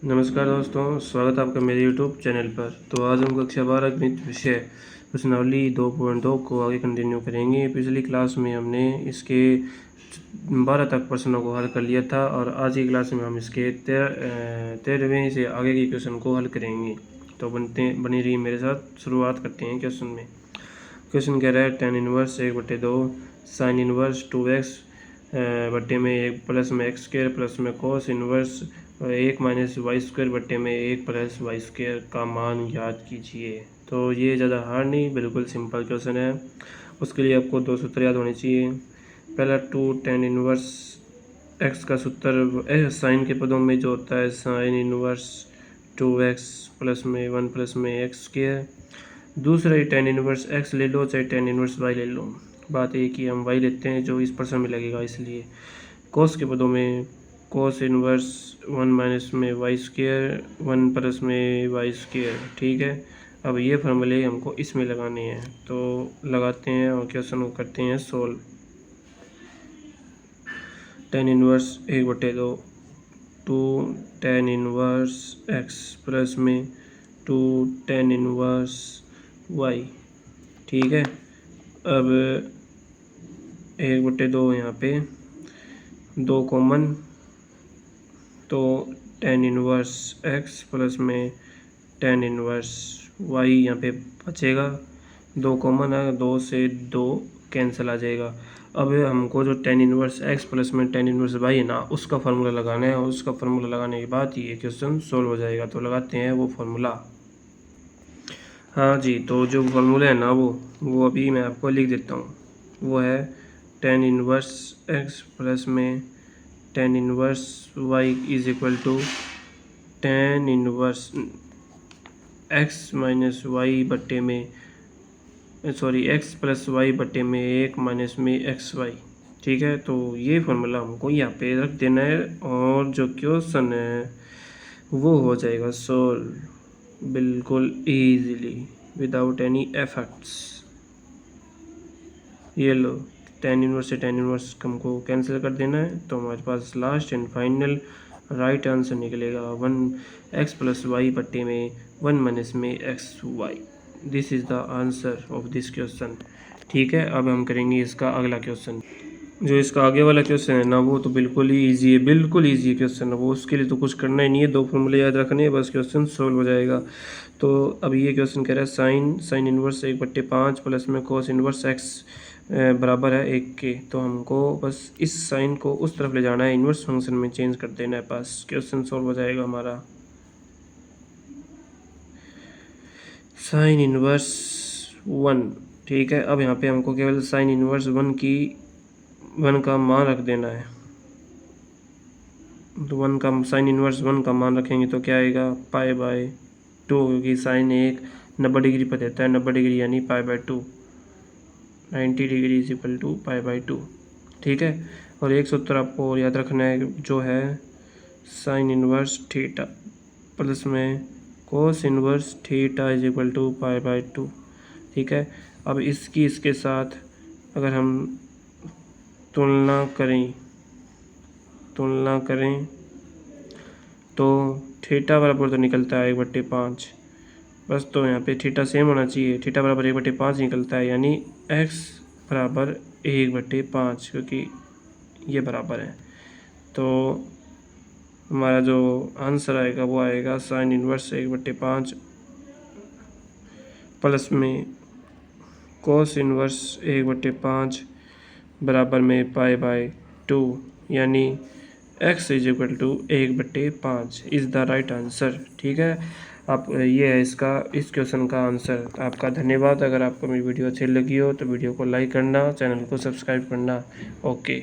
नमस्कार दोस्तों, स्वागत है आपका मेरे यूट्यूब चैनल पर। तो आज हम कक्षा 12 गणित विषय प्रश्नावली 2.2 को आगे कंटिन्यू करेंगे। पिछली क्लास में हमने इसके 12 तक प्रश्नों को हल कर लिया था और आज की क्लास में हम इसके 13वें से आगे के क्वेश्चन को हल करेंगे। तो बनी रही मेरे साथ। शुरुआत करते हैं क्वेश्चन में। क्वेश्चन कह रहा है tan inverse 1/2 sine inverse 2x बट्टे में 1 प्लस में एक्स स्क्वायर प्लस में cos inverse 1 minus y square बट्टे में 1 प्लस वाई स्क्वायर का मान ज्ञात कीजिए। तो ये ज़्यादा हार्ड नहीं, बिल्कुल सिंपल क्वेश्चन है। उसके लिए आपको 2 सूत्र याद होने चाहिए। पहला 2 tan इनवर्स x का सूत्र साइन के पदों में जो होता है साइन इनवर्स 2x प्लस में 1 प्लस में एक्स स्क्वायर। दूसरा ही tan इनवर्स x ले लो चाहे tan इनवर्स y ले लो, बात एक ही, हम y लेते हैं जो इस प्रश्न में लगेगा। इसलिए कोस के पदों में कोस इनवर्स 1 माइनस में वाई स्क्वायर 1 प्लस में वाई स्क्वायर। ठीक है, अब ये फॉर्मूले हमको इसमें लगाने हैं, तो लगाते हैं और क्वेश्चन को करते हैं solve. tan inverse 1/2 2 tan inverse x plus में 2 tan इनवर्स y। ठीक है, अब 1/2 यहाँ पे 2 कॉमन, तो tan इनवर्स x प्लस में tan इनवर्स y यहाँ पे बचेगा। 2 कॉमन है, 2 से 2 कैंसिल आ जाएगा। अब हमको जो tan इनवर्स x प्लस में tan इनवर्स y है ना, उसका फार्मूला लगाना है और उसका फार्मूला लगाने के बाद ये क्वेश्चन सोल्व हो जाएगा। तो लगाते हैं वो फार्मूला। हाँ जी, तो जो फार्मूला है ना वो अभी मैं आपको लिख देता हूँ। वो है tan इनवर्स x प्लस में tan inverse y is equal to tan inverse x minus y बट्टे में x प्लस वाई बट्टे में 1 माइनस में एक्स वाई। ठीक है, तो ये फार्मूला हमको यहाँ पे रख देना है और जो क्वेश्चन है वो हो जाएगा सोल्व बिल्कुल ईजीली विदाउट एनी एफर्ट्स। ये लो, tan इनवर्स से tan इनवर्स हमको कैंसिल कर देना है, तो हमारे पास last end final right answer निकलेगा 1x प्लस वाई बट्टे में 1 माइनस में x y. This is the answer of this question. ठीक है, अब हम करेंगे इसका अगला क्वेश्चन। जो इसका आगे वाला क्वेश्चन है ना, वो तो बिल्कुल ही ईजी है, बिल्कुल ईजी क्वेश्चन है वो। उसके लिए तो कुछ करना ही नहीं है, 2 फॉर्मूले याद रखने हैं, बस क्वेश्चन सोल्व हो जाएगा। तो अब ये क्वेश्चन कह रहा है साइन इनवर्स 1/5 प्लस में कोस इनवर्स एक्स बराबर है 1 के। तो हमको बस इस साइन को उस तरफ ले जाना है, इनवर्स फंक्शन में चेंज कर देना है, बस क्वेश्चन सोल्व हो जाएगा हमारा। Sine inverse 1। ठीक है, अब यहाँ पे हमको केवल साइन इनवर्स 1 का मान रख देना है। तो 1 का साइन इनवर्स 1 का मान रखेंगे तो क्या आएगा π/2, क्योंकि साइन 90 डिग्री पर देता है, 90 डिग्री यानी π/2, 90 डिग्री इज इक्वल टू π/2। ठीक है, और एक सूत्र आपको याद रखना है जो है साइन इनवर्स थीटा प्लस में cos inverse theta is equal to π/2। ठीक है, अब इसके साथ अगर हम तुलना करें तो थीटा बराबर तो निकलता है 1/5, बस। तो यहाँ पे थीटा सेम होना चाहिए, थीटा बराबर 1/5 निकलता है, यानी x बराबर 1/5, क्योंकि ये बराबर है। तो हमारा जो आंसर आएगा वो आएगा साइन इनवर्स 1/5 प्लस में कोस इनवर्स 1/5 बराबर में π/2, यानी x is equal to 1/5 is the right answer. ठीक है, आप ये है इस क्वेश्चन का आंसर। आपका धन्यवाद। अगर आपको मेरी वीडियो अच्छी लगी हो तो वीडियो को लाइक करना, चैनल को सब्सक्राइब करना। ओके।